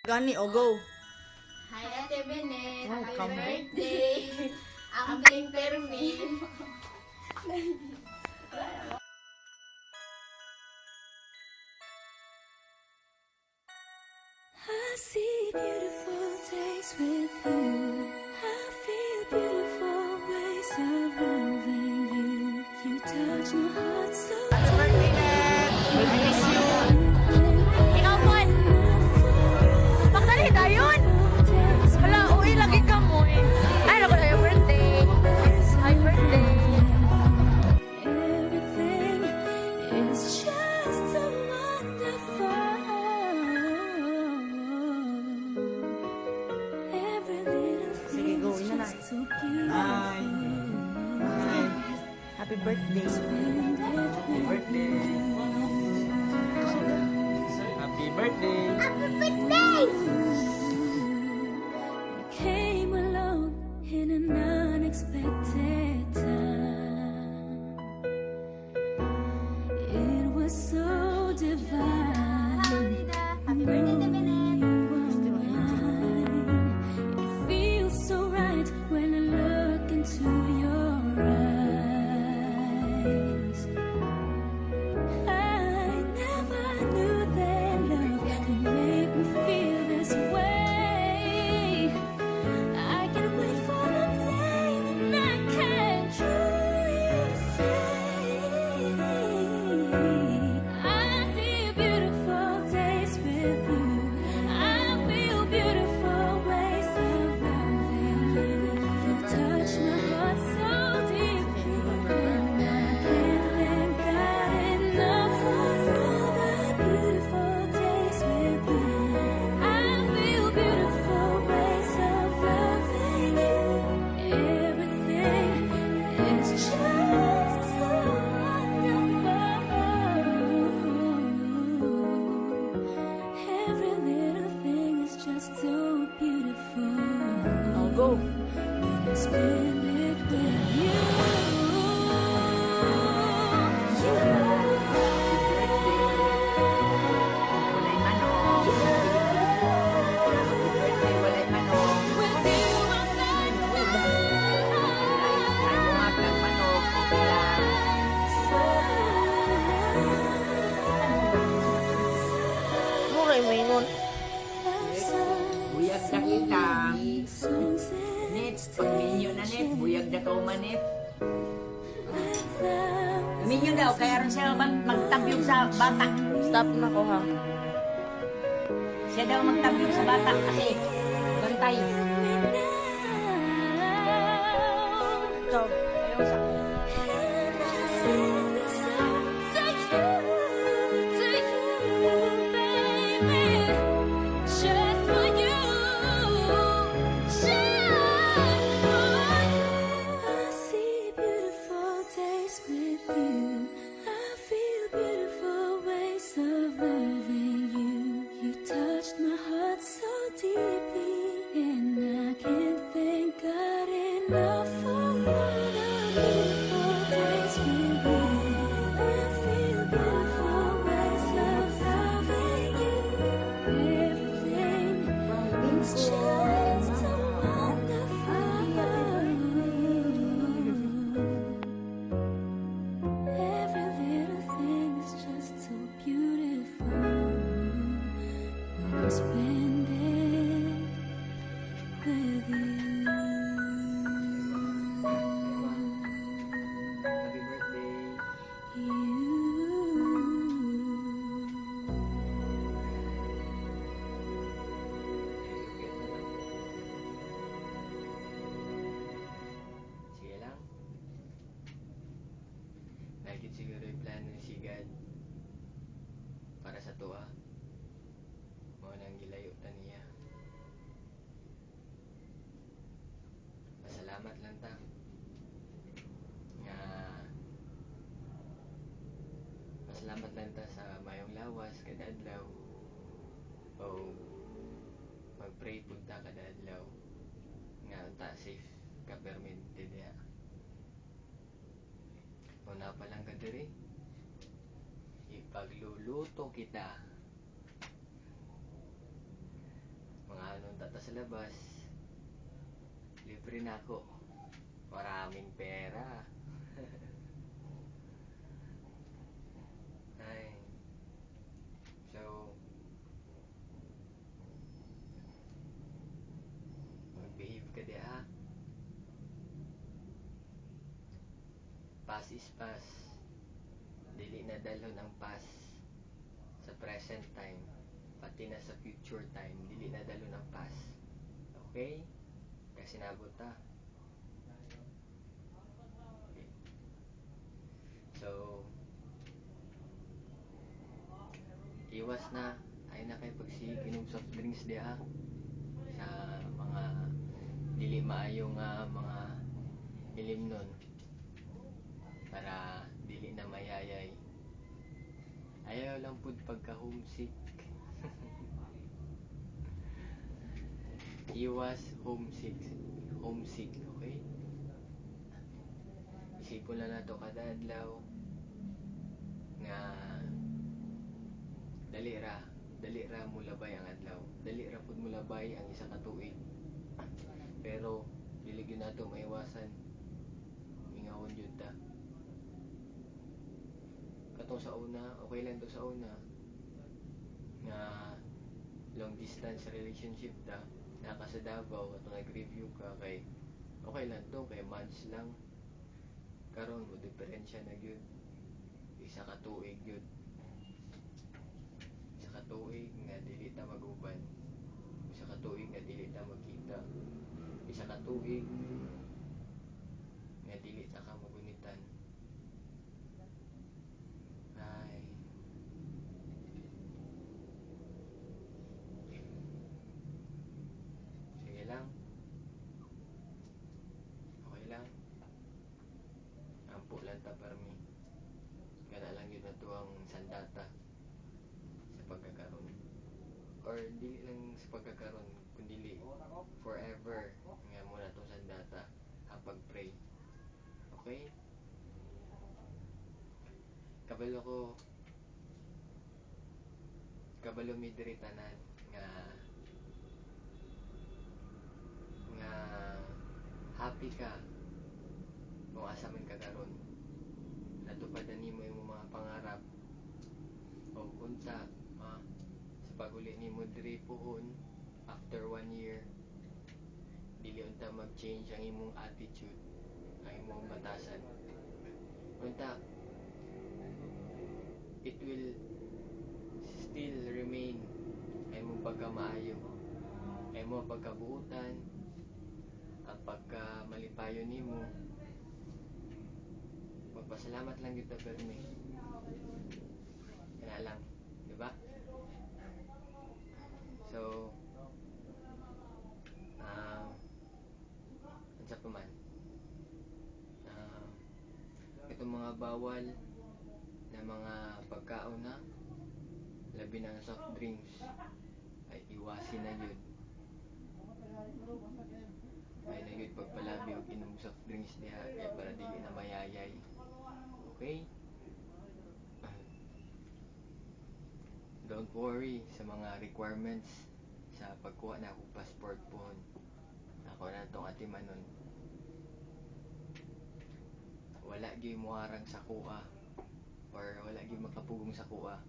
Gani, o go. Hi, Ate Benet. Oh, Happy come. birthday. Amping Permi. I see beautiful days with you. I feel beautiful ways of loving you. You touch my heart so I miss you. Ikaw po. Magdali dayon! Wala, uwi lagi ka mo eh. Ay, naku na yung birthday. Happy birthday. Everything is just so wonderful. Every little Sige, thing go. is Ina na. just so beautiful. Hi. Hi. Happy birthday. Happy birthday. Happy birthday. You came along in an unexpected time. It was so divine. Happy birthday, Ate Benet. You are mine. It feels so right when I look into your eyes. I never knew that love could make me feel this way. I can wait for the day when I can truly say I see beautiful days with you. I feel beautiful ways of loving you. You touch my heart so deeply, and I can't thank God enough for all the beautiful days with you. I feel beautiful ways of loving you. Everything is just so wonderful. Every little thing is just so beautiful. O go. When I spend it with you. Walay manong. Happy birthday, walay manong. With you, I'm Ay, bungag ng manok. Okay lang. Mura yung maingon. Buyag na kita. Net, pag minyo na net, buyag na kaumanit. Minyo daw, kaya rin siya magtabyog sa bata. Stop na ko ha. Siya daw magtabyog sa bata kasi bantay. Ikaw. Ayaw sa... Just for you, just for you. I see beautiful days with you. I feel beautiful ways of loving you. You touched my heart so deeply, and I can't thank God enough for all the beautiful days with you. I feel beautiful ways of loving you. Everything is just so wonderful. Every little thing is just so beautiful. When I spend it with you. Happy birthday. Sige lang. Nakikit siguro yung plano ni Sigad para sa tuwa. Mga nang gilayo na niya. Pasalamat lang ta. Nga pasalamat lang ta sa mayong lawas kada adlaw. O mag-pray pud ta kada adlaw. Nga ta safe ka permitted ya. Una pa lang ka diri. Ipagluluto kita nung tata sa labas, libre na ako. Maraming pera. Ay. So, mag-behave ka di ha. Past is past. Dili na dalhon ang past sa present time. Pati na sa future time, dili na dalhon ang past. Okay? Kasi nabot ta. Okay. So, iwas na. Ay na kay pagsiginom soft drinks di ha. Sa mga dili maayong mga ilim nun. Para dili na mayayay. Ayaw lang pud pagka homesick. Iwas homesick. Homesick, okay? Isipon lang nato kada adlaw nga dali ra mo labay ang adlaw. Dali ra pud mo labay ang isa ka tuig. Pero dili gyud nato maiwasan. Mingawon jud ta. Katong sa una, okay lang to sa una nga long distance relationship ta, naka sa Davao at nag-review ka kay okay lang to, kay months lang. Karon mo diferensya na gyud. Isa ka tuig gyud. Isa ka tuig nga dili ta maguban. Isa ka tuig nga dili ta magkita. Isa ka tuig nga dili ta ka magunitan. Ay. Sige lang. Okay lang. Ampo lang ta parmi. Kana lang yun na to ang sandata sa pagkakaroon. Or dili lang sa pagkakaroon, kundi forever nga muna tong sandata ang pag-pray. Okay? Kabalo mi diri tanan nga happy ka kung asa man ka karon. Natupadan nimo imong mga pangarap. O unta sa pag-uli nimo diri puhon after 1 year, dili unta mag-change ang imong attitude, ang imong batasan. Unta, it will still remain ay mong pagkamaayo, ay mo pagkabuutan, ang pagkamalipayo nimo. Magpasalamat lang gyud ta permi. Kana lang, di ba? So, unsa pa man? Itong mga bawal na mga pagkaon na labi na soft drinks ay iwasin na yun. Ay na yun pagpalabi og inom soft drinks diha kay para dili na mayayay. Okay? Don't worry sa mga requirements sa pagkuha na akong passport po. Ako na itong atimanon. Wala gyud muharang sa kuha or wala gyud makapugong sa kuha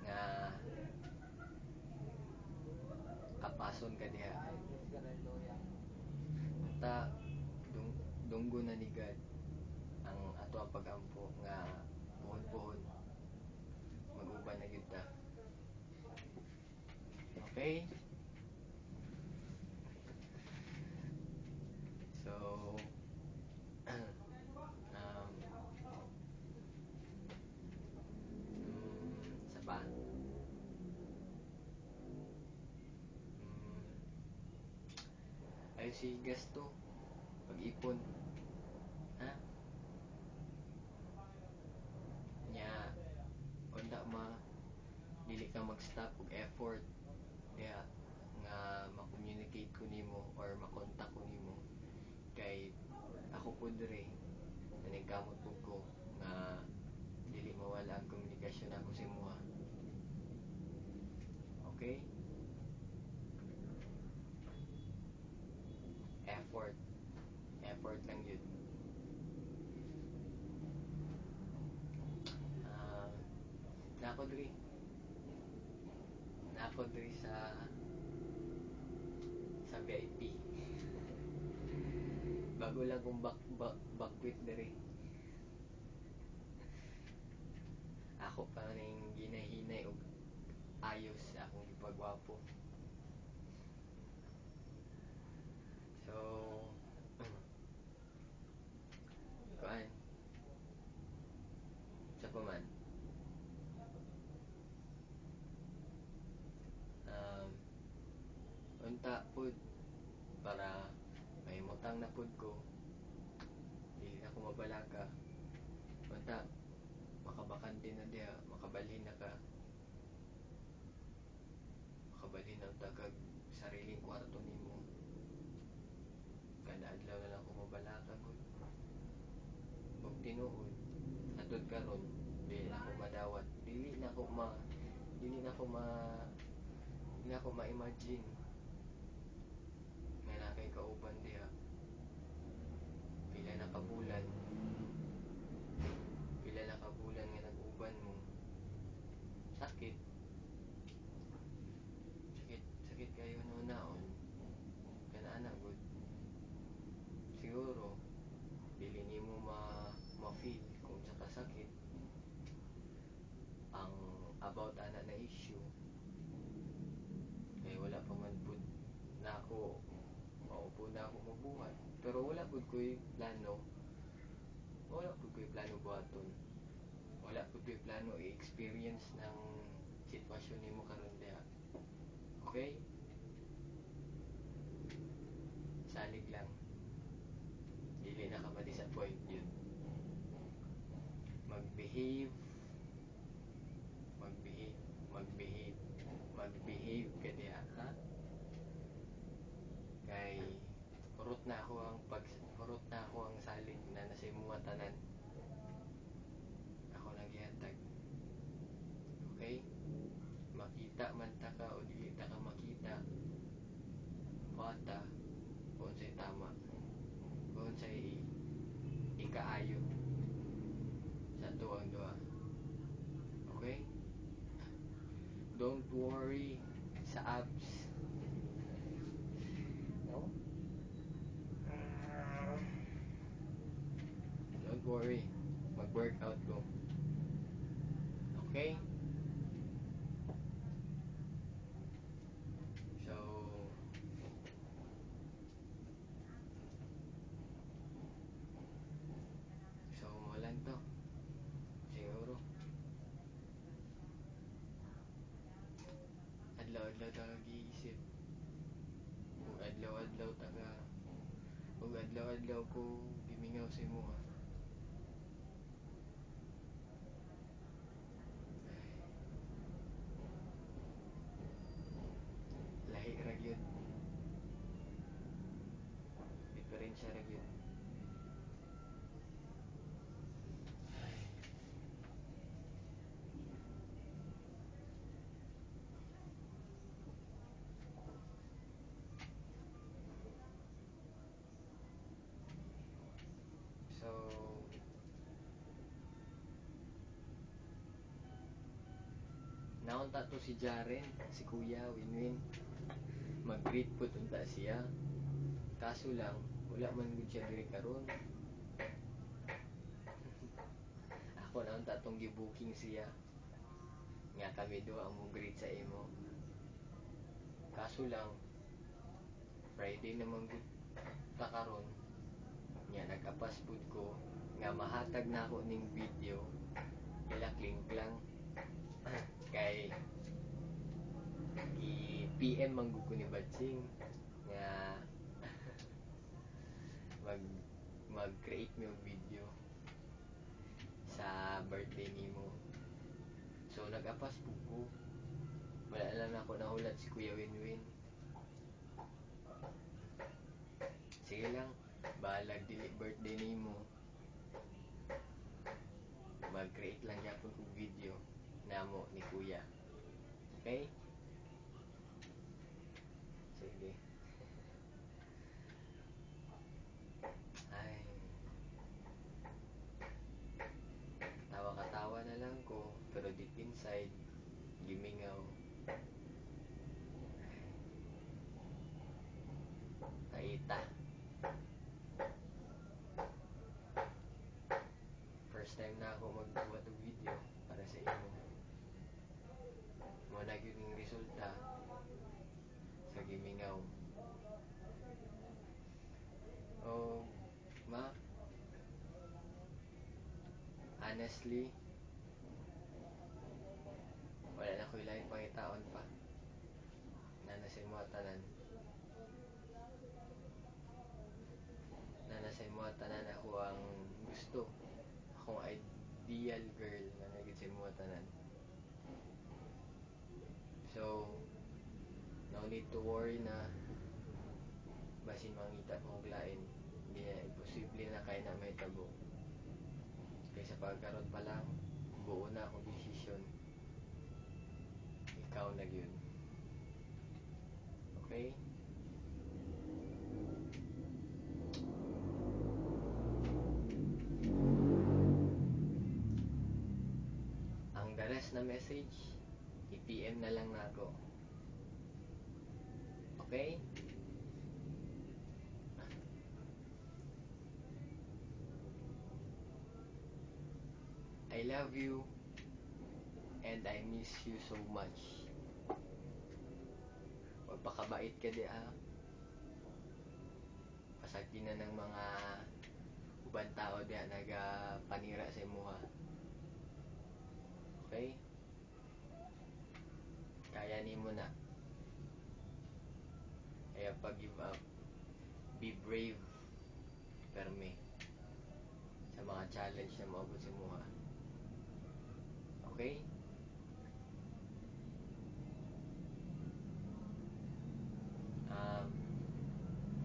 nga kapason ka diha. Ta dunggo na ni God ang ato ang pag-ampo nga puhon-puhon mag-uban na gyud ta. Okay? So sa pa? Ay si gasto pag-ipon. Ha? Nya unda dili ka mag-stop og effort diha nga ma-communicate ko nimo or ma-contact ko nimo kay ako po dire naningkamot po ko nga dili mawala ang komunikasyon ako sa imuha. Okay? effort lang yun. Nako diri sa VIP. Bago lang kong bakwit diri. Ako pa ning ginahinay og ayos sa akong gipagwapo. So, kuan. Sa paman. Unta pud para mahimutang na pud ko. Dili na ko mabalaga. Unta makabakan din na diha, makabalhin na ka. Makabalhin na unta kag sariling kwarto nimo. Kada adlaw na lang ko mabalaka gud. Ug tinuod atud karon dili na ko madawat. Dili na ko ma-imagine nga na kay kauban diha. Pila na ka bulan nga nag-uban mo. Sakit kayo no naon. Kana gud. Siguro dili nimo ma-feel kung sa kasakit ang about ana na issue. Kaya wala pa man pud na ako maupo na ako mabuhat. Pero wala pud ko'y plano buhaton. Wala pud ko'y plano i-experience ng sitwasyon nimo karon diha. Okay? Salig lang. Dili na ka ma-disappoint yun. Magbehave ka diha, ha? Kay hurot na ako ang salig na nasa imuha tanan. Ako nang gihatag. Okay? Makita man ta ka o dili ta ka makita. Bata kung sa'y tama. Kung sa'y ikaayo sa tuwang duha. Okay? Don't worry sa abs. No? Don't worry. Mag-workout ko. Okay? So mo lang to. Siguro. Adlaw-adlaw ta nag-iisip. Ug adlaw-adlaw ko gimingaw sa imo. Lahi ra gyud. Diferensya ra gyud. So, naunta to si Jaren, si Kuya Winwin. Mag-greet po unta siya. Kaso lang, wala man gud siya diri karon. Ako naunta tong gi-booking siya. Nga kami do ang mo-greet sa imo. Kaso lang, Friday naman gud ta karon. Nga nag-apas pud ko nga mahatag na ako ning video ila Klingklang. Kay i-PM man gud ko ni Badsing nga mag-create mi og video sa birthday nimo. So nag-apas pud ko. Wala lang ako nahulat si Kuya Winwin. Sige lang, balag dili birthday nimo. Mag-create lang gyapon kog video namo ni Kuya. Okay? Sige. kita. First time na ako magbuhat ng video para sa imo. Mo na gyud yung resulta sa gimingaw. Oh, ma, honestly, wala na ko ilahin pangitaon pa na nasa imo tanan. Na nasa imo tanan ako ang gusto. Akong ideal girl na naging sa imo tanan. So, no need to worry na basin mangita mo og lain. Hindi na imposible na kay na may tabo. Kaysa pagkaroon pa lang, buo na akong desisyon. Ikaw na yun. Okay? Ang the rest na message, i-PM na lang na ako. Okay? I love you and I miss you so much. Magpakabait ka di ha. Pasagdi na ng mga ubang tao di ha nagapanira sa imo ha. Okay? Kaya ni mo na. Kaya pag-give up. Be brave. Perme. Sa mga challenge na maabot sa imo ha. Okay?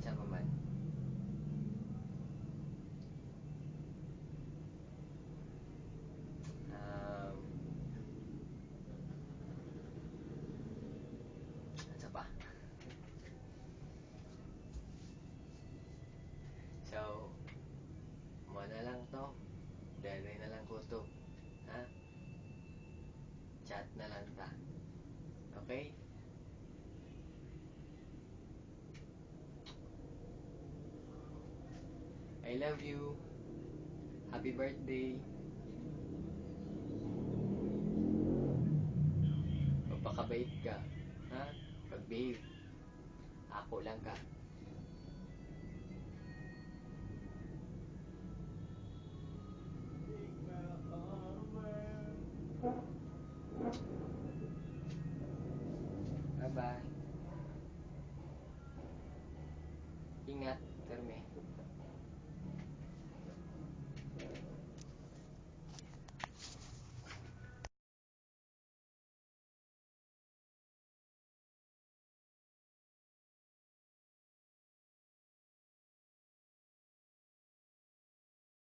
Isa pa man. Isa pa. So, mo na lang to. Dere na lang ko to. Ha? Chat na lang ta. Okay? I love you. Happy birthday. Magpakabait ka. Ha? Pag-behave. Ako lang ka. Bye-bye. Ingat, Terme.